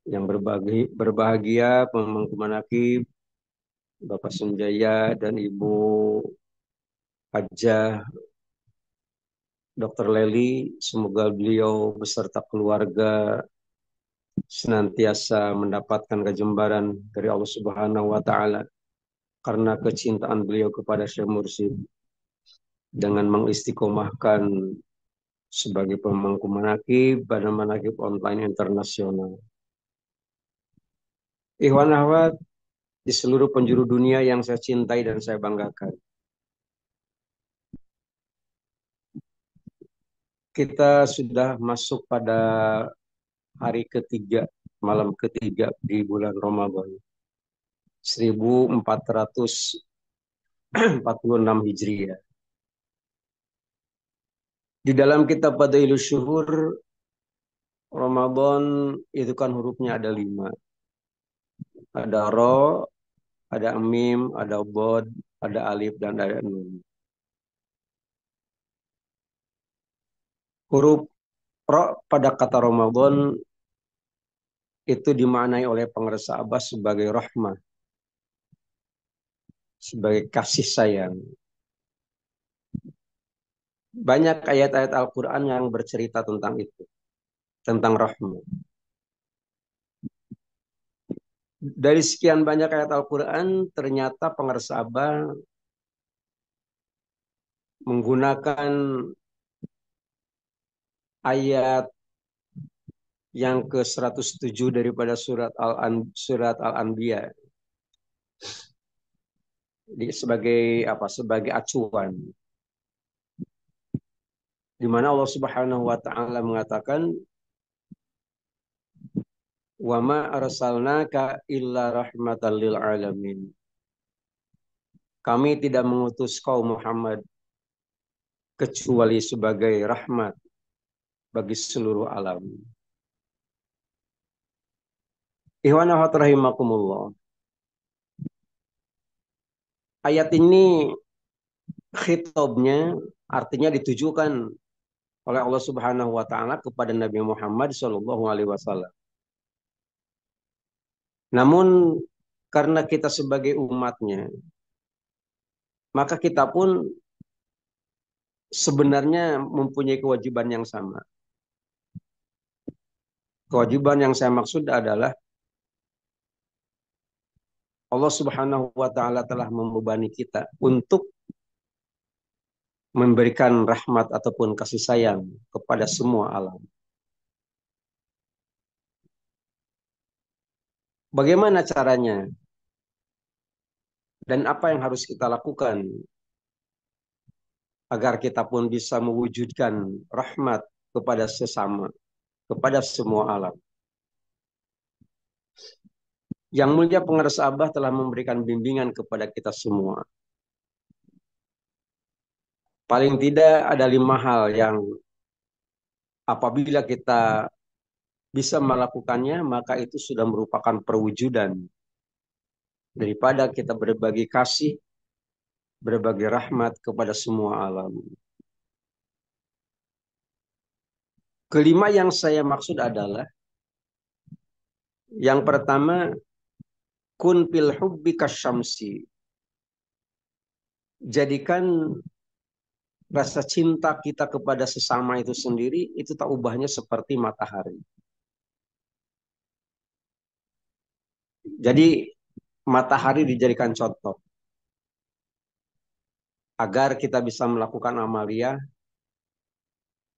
Yang berbahagia Pemangku Manaqib, Bapak Sunjaya dan Ibu Hajah Dr. Leli, semoga beliau beserta keluarga senantiasa mendapatkan kejembaran dari Allah Subhanahu wa taala karena kecintaan beliau kepada Syekh Mursyid dengan mengistiqomahkan sebagai pemangku manaqib Badan Manaqib Online Internasional. Ikhwan akhwat di seluruh penjuru dunia yang saya cintai dan saya banggakan. Kita sudah masuk pada hari ketiga, malam ketiga di bulan Ramadan. 1446 Hijriah. Di dalam kitab Fadailus Syuhur, Ramadan itu kan hurufnya ada 5. Ada ro, ada mim, ada bod, ada alif, dan ada nun. Huruf ro pada kata Ramadan itu dimaknai oleh pengersa Abbas sebagai rahmah, sebagai kasih sayang. Banyak ayat-ayat Al-Quran yang bercerita tentang itu, tentang rahmah. Dari sekian banyak ayat Al-Quran, ternyata pengersa Abbas menggunakan ayat yang ke-107 daripada surat Al-Anbiya sebagai apa? Sebagai acuan. Di mana Allah Subhanahu wa taala mengatakan, "Wa ma arsalnaka illa rahmatan lil alamin." Kami tidak mengutus kau Muhammad kecuali sebagai rahmat bagi seluruh alam. Ikhwan akhwat rahimakumullah. Ayat ini khitabnya artinya ditujukan oleh Allah Subhanahu wa taala kepada Nabi Muhammad sallallahu alaihi wasallam. Namun karena kita sebagai umatnya, maka kita pun sebenarnya mempunyai kewajiban yang sama. Kewajiban yang saya maksud adalah Allah Subhanahu wa taala telah membebani kita untuk memberikan rahmat ataupun kasih sayang kepada semua alam. Bagaimana caranya dan apa yang harus kita lakukan agar kita pun bisa mewujudkan rahmat kepada sesama, kepada semua alam. Yang mulia pengarsa Abah telah memberikan bimbingan kepada kita semua. Paling tidak ada 5 hal yang apabila kita bisa melakukannya, maka itu sudah merupakan perwujudan daripada kita berbagi kasih, berbagi rahmat kepada semua alam. Kelima yang saya maksud adalah, yang pertama, kun fil hubbi kasyamsi. Jadikan rasa cinta kita kepada sesama itu sendiri, itu tak ubahnya seperti matahari. Jadi matahari dijadikan contoh agar kita bisa melakukan amalia,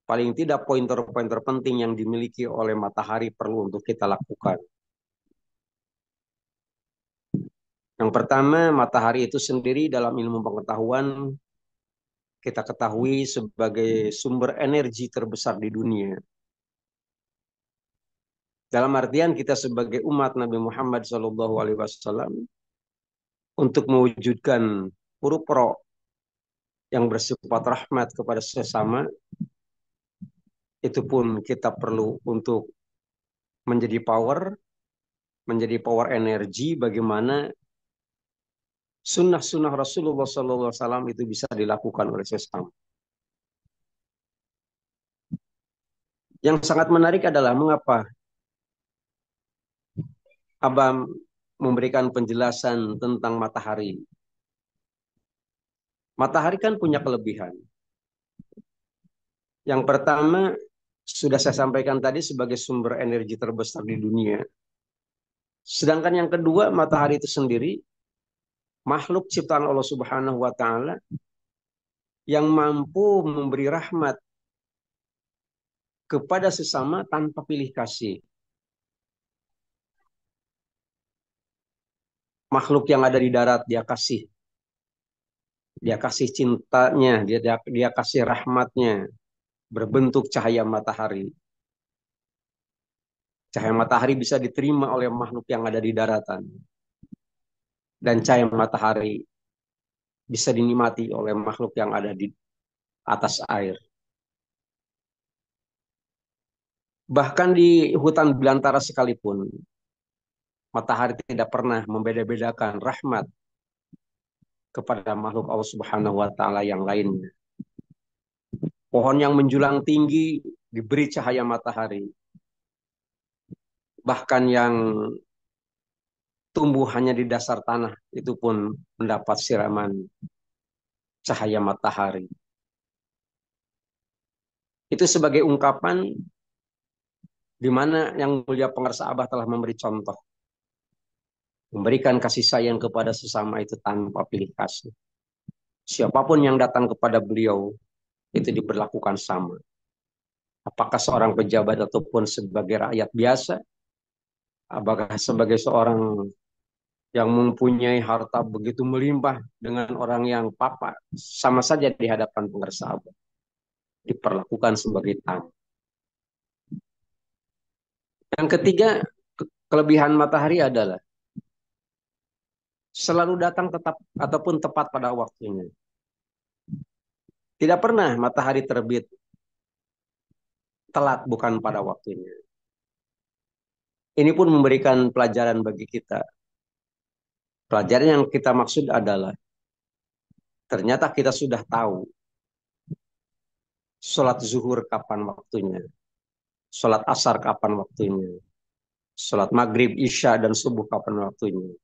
paling tidak pointer-pointer penting yang dimiliki oleh matahari perlu untuk kita lakukan. Yang pertama, matahari itu sendiri dalam ilmu pengetahuan kita ketahui sebagai sumber energi terbesar di dunia. Dalam artian kita sebagai umat Nabi Muhammad SAW untuk mewujudkan huruf ro yang bersifat rahmat kepada sesama, itu pun kita perlu untuk menjadi power energi bagaimana sunnah-sunnah Rasulullah SAW itu bisa dilakukan oleh sesama. Yang sangat menarik adalah mengapa Abah memberikan penjelasan tentang matahari. Matahari kan punya kelebihan. Yang pertama, sudah saya sampaikan tadi sebagai sumber energi terbesar di dunia. Sedangkan yang kedua, matahari itu sendiri makhluk ciptaan Allah Subhanahu wa taala yang mampu memberi rahmat kepada sesama tanpa pilih kasih. Makhluk yang ada di darat dia kasih cintanya, dia kasih rahmatnya berbentuk cahaya matahari. Cahaya matahari bisa diterima oleh makhluk yang ada di daratan. Dan cahaya matahari bisa dinikmati oleh makhluk yang ada di atas air. Bahkan di hutan belantara sekalipun, matahari tidak pernah membeda-bedakan rahmat kepada makhluk Allah Subhanahu wa taala yang lainnya. Pohon yang menjulang tinggi diberi cahaya matahari. Bahkan yang tumbuh hanya di dasar tanah itu pun mendapat siraman cahaya matahari. Itu sebagai ungkapan di mana yang mulia pengarsa Abah telah memberi contoh. Memberikan kasih sayang kepada sesama itu tanpa pilih kasih. Siapapun yang datang kepada beliau itu diberlakukan sama. Apakah seorang pejabat ataupun sebagai rakyat biasa, apakah sebagai seorang yang mempunyai harta begitu melimpah dengan orang yang papa, sama saja di hadapan pengarsa Abah. Diperlakukan sebagai tamu. Yang ketiga, kelebihan matahari adalah selalu datang tetap ataupun tepat pada waktunya. Tidak pernah matahari terbit telat bukan pada waktunya. Ini pun memberikan pelajaran bagi kita. Pelajaran yang kita maksud adalah ternyata kita sudah tahu sholat zuhur kapan waktunya, sholat asar kapan waktunya, sholat maghrib, isya, dan subuh kapan waktunya.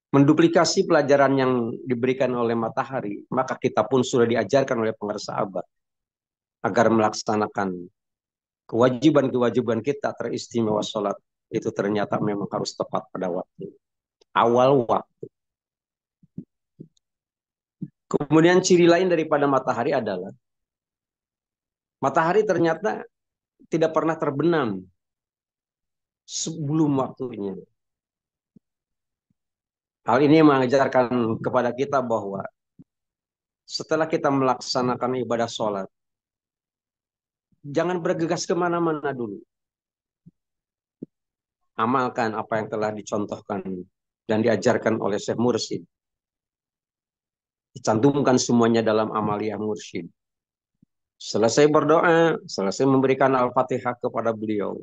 Menduplikasi pelajaran yang diberikan oleh matahari, maka kita pun sudah diajarkan oleh pengarsa Abah agar melaksanakan kewajiban-kewajiban kita teristimewa sholat itu ternyata memang harus tepat pada waktu. Awal waktu. Kemudian ciri lain daripada matahari adalah matahari ternyata tidak pernah terbenam sebelum waktunya. Hal ini mengajarkan kepada kita bahwa setelah kita melaksanakan ibadah sholat, jangan bergegas kemana-mana dulu. Amalkan apa yang telah dicontohkan dan diajarkan oleh Syekh Mursyid. Dicantumkan semuanya dalam amaliyah mursyid. Selesai berdoa, selesai memberikan Al-Fatihah kepada beliau,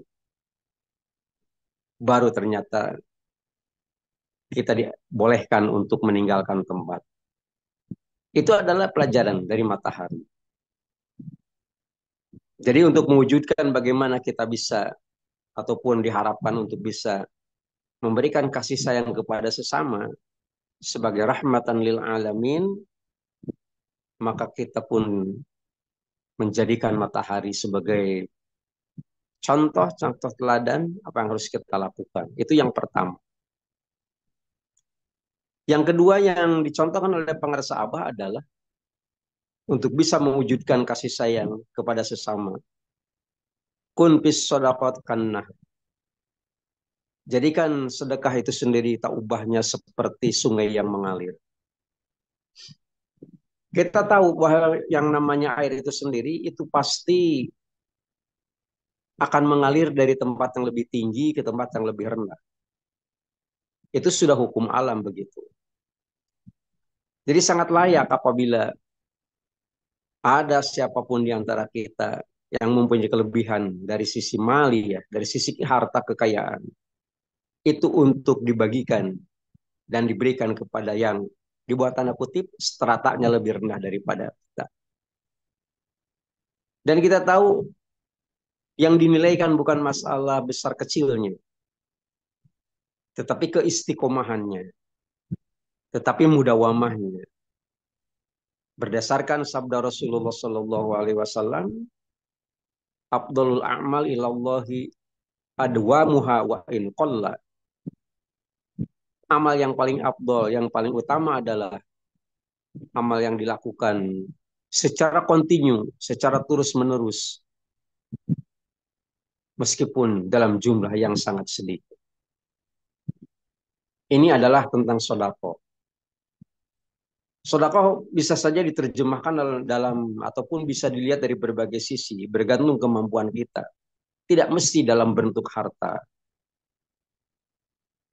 baru ternyata kita dibolehkan untuk meninggalkan tempat. Itu adalah pelajaran dari matahari. Jadi untuk mewujudkan bagaimana kita bisa ataupun diharapkan untuk bisa memberikan kasih sayang kepada sesama sebagai rahmatan lil alamin, maka kita pun menjadikan matahari sebagai contoh teladan apa yang harus kita lakukan. Itu yang pertama. Yang kedua yang dicontohkan oleh pengarsa Abah adalah untuk bisa mewujudkan kasih sayang kepada sesama. Kun fis shadaqat kannah. Jadikan sedekah itu sendiri tak ubahnya seperti sungai yang mengalir. Kita tahu bahwa yang namanya air itu sendiri itu pasti akan mengalir dari tempat yang lebih tinggi ke tempat yang lebih rendah. Itu sudah hukum alam begitu. Jadi sangat layak apabila ada siapapun di antara kita yang mempunyai kelebihan dari sisi mali ya, dari sisi harta kekayaan, itu untuk dibagikan dan diberikan kepada yang dibuat tanda kutip stratanya lebih rendah daripada kita. Dan kita tahu yang dinilaikan bukan masalah besar kecilnya, tetapi keistiqomahannya, tetapi mudawamahnya. Berdasarkan sabda Rasulullah Shallallahu Alaihi Wasallam, Abdul a'mal ilallahi adwamuha wa in qalla. Amal yang paling abdol, yang paling utama adalah amal yang dilakukan secara kontinu, secara terus-menerus, meskipun dalam jumlah yang sangat sedikit. Ini adalah tentang sodako. Sodako bisa saja diterjemahkan dalam ataupun bisa dilihat dari berbagai sisi, bergantung kemampuan kita. Tidak mesti dalam bentuk harta.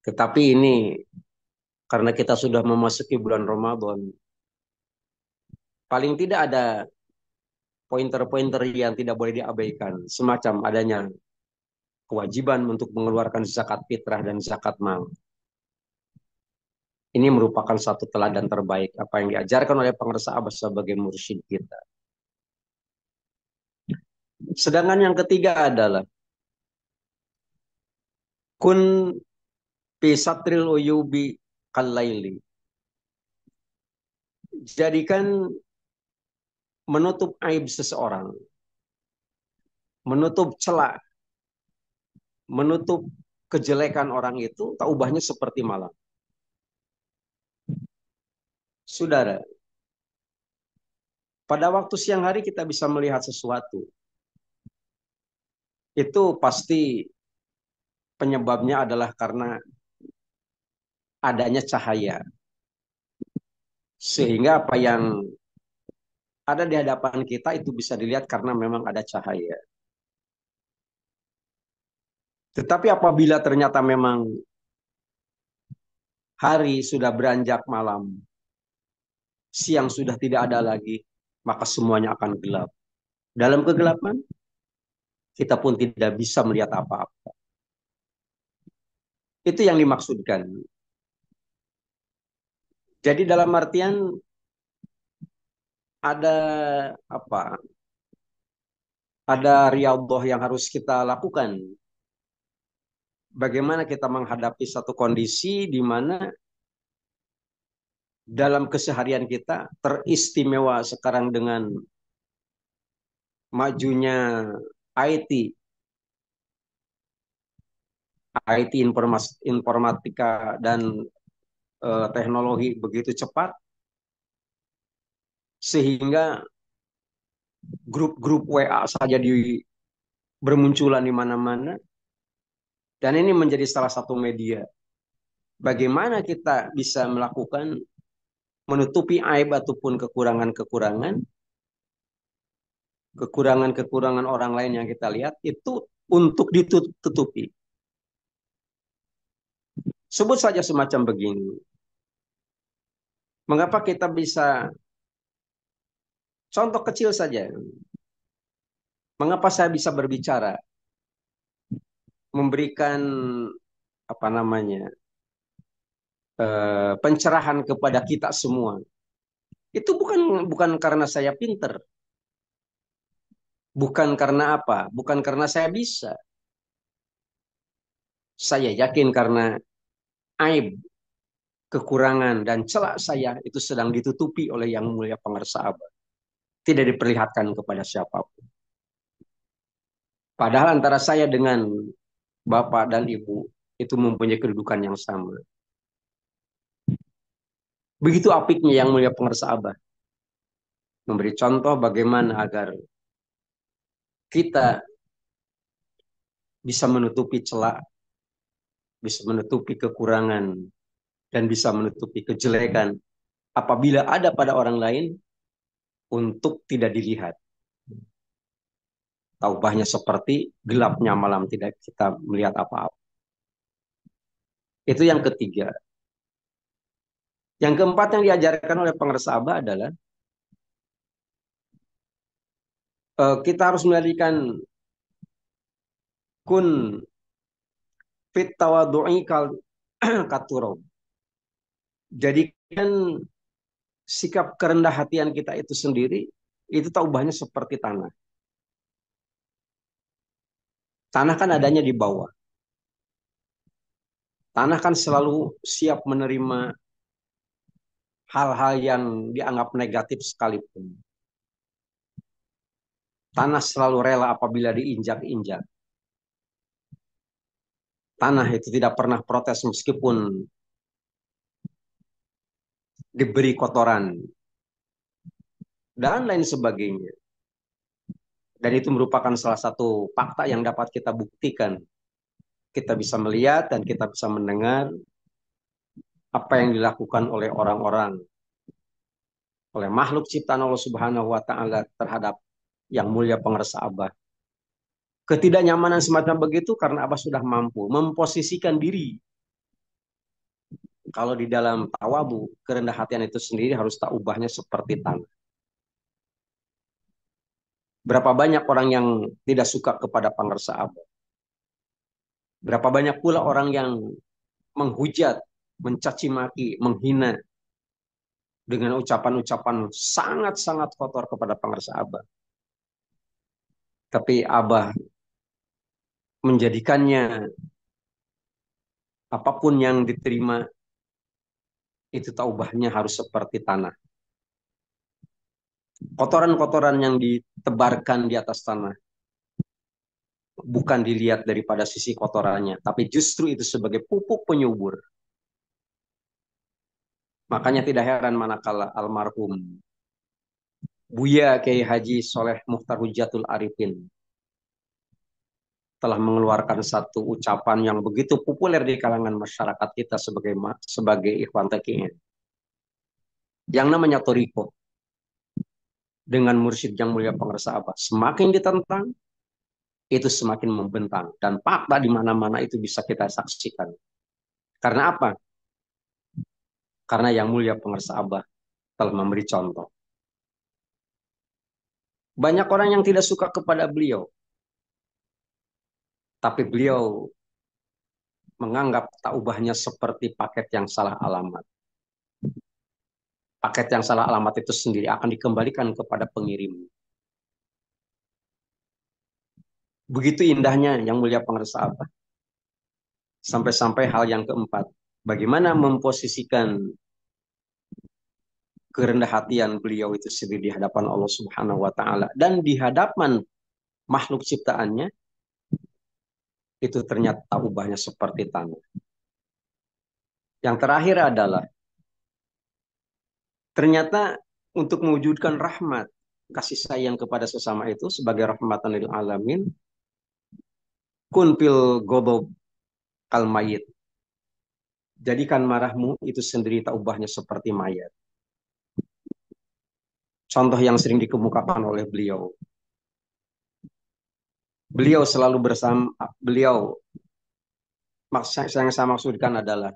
Tetapi ini karena kita sudah memasuki bulan Ramadan, paling tidak ada pointer-pointer yang tidak boleh diabaikan, semacam adanya kewajiban untuk mengeluarkan zakat fitrah dan zakat mal. Ini merupakan satu teladan terbaik apa yang diajarkan oleh penguasa Abbas sebagai mursyid kita. Sedangkan yang ketiga adalah kun fi satril uyubi kalaili. Jadikan menutup aib seseorang, menutup celah, menutup kejelekan orang itu tak ubahnya seperti malam. Saudara, pada waktu siang hari kita bisa melihat sesuatu. Itu pasti penyebabnya adalah karena adanya cahaya. Sehingga apa yang ada di hadapan kita itu bisa dilihat karena memang ada cahaya. Tetapi apabila ternyata memang hari sudah beranjak malam, siang sudah tidak ada lagi, maka semuanya akan gelap. Dalam kegelapan, kita pun tidak bisa melihat apa-apa. Itu yang dimaksudkan. Jadi dalam artian ada apa? Ada riyadhah yang harus kita lakukan. Bagaimana kita menghadapi satu kondisi di mana dalam keseharian kita teristimewa sekarang dengan majunya IT, informatika dan teknologi begitu cepat sehingga grup-grup WA saja bermunculan di mana-mana dan ini menjadi salah satu media. Bagaimana kita bisa melakukan menutupi aib ataupun kekurangan orang lain yang kita lihat itu untuk ditutupi. Sebut saja semacam begini. Mengapa kita bisa contoh kecil saja. Mengapa saya bisa berbicara memberikan apa namanya pencerahan kepada kita semua. Itu bukan karena saya pinter. Bukan karena apa? Bukan karena saya bisa. Saya yakin karena aib, kekurangan, dan celak saya itu sedang ditutupi oleh Yang Mulia Pengarsa Abad. Tidak diperlihatkan kepada siapapun. Padahal antara saya dengan Bapak dan Ibu itu mempunyai kedudukan yang sama. Begitu apiknya Yang Mulia Pengarsa Abad. Memberi contoh bagaimana agar kita bisa menutupi celah, bisa menutupi kekurangan, dan bisa menutupi kejelekan apabila ada pada orang lain untuk tidak dilihat. Taubahnya seperti gelapnya malam tidak kita melihat apa-apa. Itu yang ketiga. Yang keempat yang diajarkan oleh pengarsa Abah adalah kita harus menjadikan kun fit tawadu'i katurab. Jadikan sikap kerendah hatian kita itu sendiri itu taubahnya seperti tanah. Tanah kan adanya di bawah. Tanah kan selalu siap menerima hal-hal yang dianggap negatif sekalipun. Tanah selalu rela apabila diinjak-injak. Tanah itu tidak pernah protes meskipun diberi kotoran dan lain sebagainya. Dan itu merupakan salah satu fakta yang dapat kita buktikan. Kita bisa melihat dan kita bisa mendengar apa yang dilakukan oleh orang-orang, oleh makhluk ciptaan Allah Subhanahu wa taala terhadap yang mulia pengerasa Abah. Ketidaknyamanan semacam begitu karena Abah sudah mampu memposisikan diri. Kalau di dalam tawabu, kerendah hatian itu sendiri harus tak ubahnya seperti tanah. Berapa banyak orang yang tidak suka kepada pengerasa Abah. Berapa banyak pula orang yang menghujat, mencaci maki, menghina dengan ucapan-ucapan sangat-sangat kotor kepada pengerasa Abah. Tapi Abah menjadikannya apapun yang diterima itu taubahnya harus seperti tanah. Kotoran-kotoran yang ditebarkan di atas tanah bukan dilihat daripada sisi kotorannya, tapi justru itu sebagai pupuk penyubur. Makanya tidak heran manakala almarhum Buya Kiai Haji Soleh Mukhtar Hujatul Arifin telah mengeluarkan satu ucapan yang begitu populer di kalangan masyarakat kita sebagai ikhwan taqiyin. Yang namanya Toriko dengan mursyid yang mulia pengerasa Abah. Semakin ditentang, itu semakin membentang. Dan fakta di mana-mana itu bisa kita saksikan. Karena apa? Karena yang mulia pengerasa Abah telah memberi contoh. Banyak orang yang tidak suka kepada beliau. Tapi beliau menganggap tak ubahnya seperti paket yang salah alamat. Paket yang salah alamat itu sendiri akan dikembalikan kepada pengirim. Begitu indahnya yang mulia pengerasa Abah. Sampai-sampai hal yang keempat. Bagaimana memposisikan kerendah hatian beliau itu sendiri di hadapan Allah Subhanahu wa taala dan di hadapan makhluk ciptaannya itu ternyata ubahnya seperti tanah. Yang terakhir adalah ternyata untuk mewujudkan rahmat kasih sayang kepada sesama itu sebagai rahmatan lil alamin kun fil godob kal mayit. Jadikan marahmu itu sendiri tak ubahnya seperti mayat. Contoh yang sering dikemukakan oleh beliau. Beliau selalu bersama beliau yang saya maksudkan adalah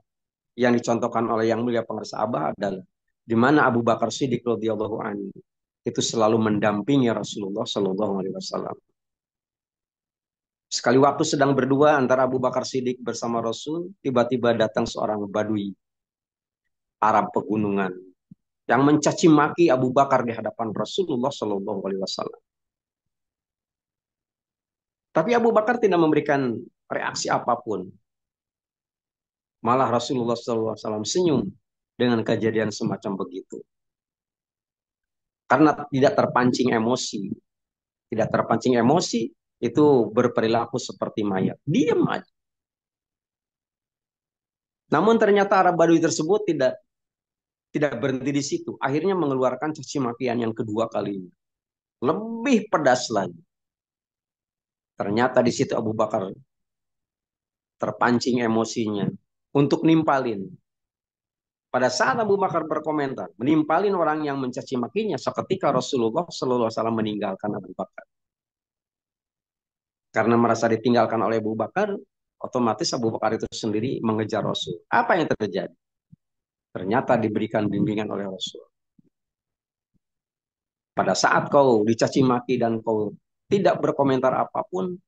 yang dicontohkan oleh yang mulia pengerasa Abah adalah di mana Abu Bakar Siddiq radhiyallahu anhu itu selalu mendampingi Rasulullah Shallallahu alaihi wasallam. Sekali waktu sedang berdua antara Abu Bakar Siddiq bersama Rasul, tiba-tiba datang seorang badui Arab pegunungan yang mencaci maki Abu Bakar di hadapan Rasulullah Shallallahu alaihi wasallam. Tapi Abu Bakar tidak memberikan reaksi apapun. Malah Rasulullah Shallallahu alaihi wasallam senyum dengan kejadian semacam begitu. Karena tidak terpancing emosi. Tidak terpancing emosi, itu berperilaku seperti mayat. Diam aja. Namun ternyata Arab Badui tersebut tidak berhenti di situ. Akhirnya mengeluarkan caci makian yang kedua kalinya. Lebih pedas lagi. Ternyata di situ Abu Bakar terpancing emosinya untuk nimpalin. Pada saat Abu Bakar berkomentar, menimpalin orang yang mencaci makinya, seketika Rasulullah Shallallahu alaihi wasallam meninggalkan Abu Bakar. Karena merasa ditinggalkan oleh Abu Bakar, otomatis Abu Bakar itu sendiri mengejar Rasul. Apa yang terjadi? Ternyata diberikan bimbingan oleh Rasul. Pada saat kau dicaci maki dan kau tidak berkomentar apapun,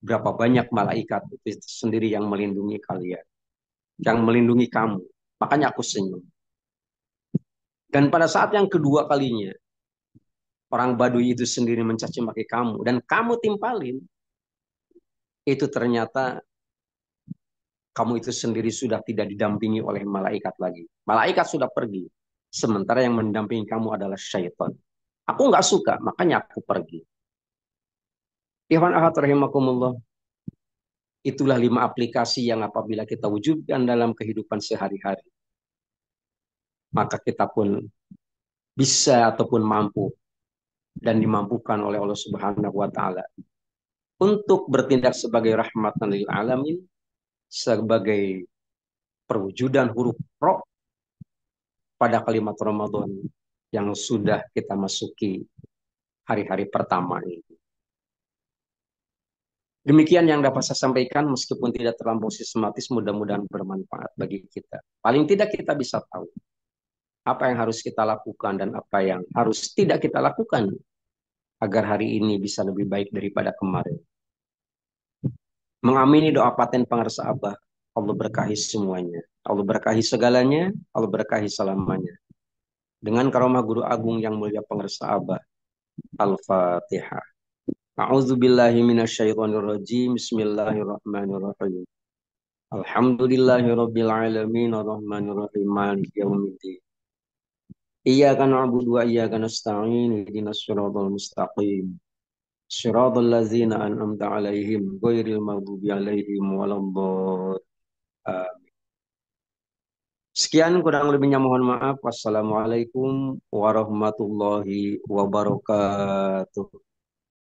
berapa banyak malaikat itu sendiri yang melindungi kalian, yang melindungi kamu. Makanya aku senyum. Dan pada saat yang kedua kalinya, orang Baduy itu sendiri mencaci maki kamu, dan kamu timpalin, itu ternyata kamu itu sendiri sudah tidak didampingi oleh malaikat lagi. Malaikat sudah pergi. Sementara yang mendampingi kamu adalah syaitan. Aku nggak suka, makanya aku pergi. Ikhwan ahad rahimakumullah. Itulah 5 aplikasi yang apabila kita wujudkan dalam kehidupan sehari-hari, maka kita pun bisa ataupun mampu dan dimampukan oleh Allah Subhanahu wa taala untuk bertindak sebagai rahmatan lil alamin, sebagai perwujudan huruf ro pada kalimat Ramadan yang sudah kita masuki hari-hari pertama ini. Demikian yang dapat saya sampaikan, meskipun tidak terlampau sistematis, mudah-mudahan bermanfaat bagi kita. Paling tidak kita bisa tahu apa yang harus kita lakukan dan apa yang harus tidak kita lakukan agar hari ini bisa lebih baik daripada kemarin. Mengamini doa paten pangarsa Abah, Allah berkahi semuanya. Allah berkahi segalanya, Allah berkahi selamanya. Dengan karomah guru agung yang mulia pengersa Abah. Al-Fatihah. A'udzu billahi minasyaitonir rajim. Bismillahirrahmanirrahim. Alhamdulillahirabbil alamin arrahmanir rahim maliki yaumiddin. Iyyaka na'budu wa iyyaka nasta'in. Ihdinas siratal mustaqim. Siratal ladzina an'amta 'alaihim ghairil maghdubi 'alaihim waladdallin. Sekian kurang lebihnya mohon maaf. Wassalamualaikum warahmatullahi wabarakatuh.